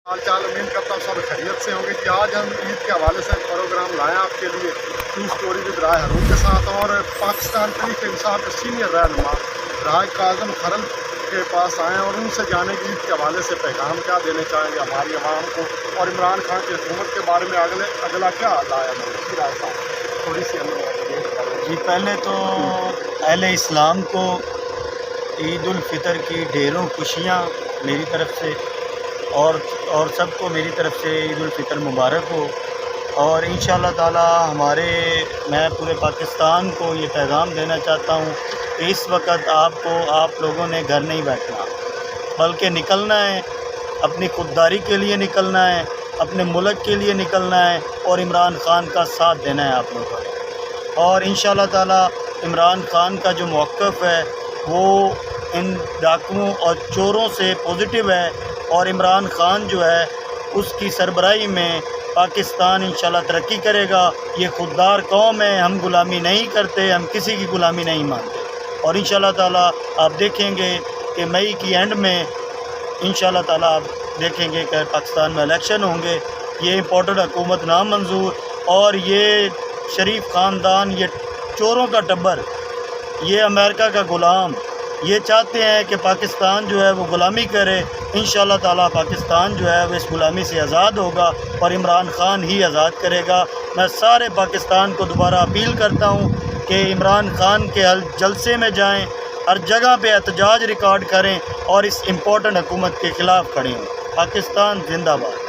हाल चाल उम्मीद करता हूँ सब खैरियत से होंगे कि आज हम ईद के हवाले से प्रोग्राम लाए हैं आपके लिए ट्रू स्टोरी विद राय हरूर के साथ। और पाकिस्तान तहरीक इंसाफ के सीनियर रहनुमा राय काज़म खरल के पास आए हैं और उनसे जाने की ईद के हवाले से पैगाम क्या देने चाहेंगे हमारी आवाम को, और इमरान खान की हुकूमत के बारे में अगला क्या लाया है राय साहब थोड़ी सी हमें जी। पहले तो अहले इस्लाम को ईद उल फितर की ढेरों खुशियाँ मेरी तरफ से और सबको मेरी तरफ से ईद उल फितर मुबारक हो। और इंशाअल्लाह ताला मैं पूरे पाकिस्तान को ये पैगाम देना चाहता हूँ कि इस वक्त आप लोगों ने घर नहीं बैठना, बल्कि निकलना है, अपनी खुददारी के लिए निकलना है, अपने मुल्क के लिए निकलना है और इमरान खान का साथ देना है आप लोगों ने। और इंशाअल्लाह ताला इमरान खान का जो मौक़िफ़ है वो इन डाकुओं और चोरों से पॉजिटिव है, और इमरान खान जो है उसकी सरबराही में पाकिस्तान इंशाअल्लाह तरक्की करेगा। ये खुददार कौम है, हम गुलामी नहीं करते, हम किसी की गुलामी नहीं मानते। और इंशाअल्लाह ताला आप देखेंगे कि मई की एंड में इंशाअल्लाह ताला आप देखेंगे कि पाकिस्तान में इलेक्शन होंगे। ये इम्पोर्टेड हुकूमत नामंजूर और ये शरीफ ख़ानदान, ये चोरों का टब्बर, ये अमेरिका का ग़ुलाम, ये चाहते हैं कि पाकिस्तान जो है वो ग़ुलामी करे। इंशाअल्लाह ताला पाकिस्तान जो है वो इस ग़ुलामी से आज़ाद होगा और इमरान खान ही आज़ाद करेगा। मैं सारे पाकिस्तान को दोबारा अपील करता हूँ कि इमरान खान के जलसे में जाएं, हर जगह पे एहतजाज रिकॉर्ड करें और इस इम्पोर्टेंट हुकूमत के ख़िलाफ़ खड़े हों। पाकिस्तान जिंदाबाद।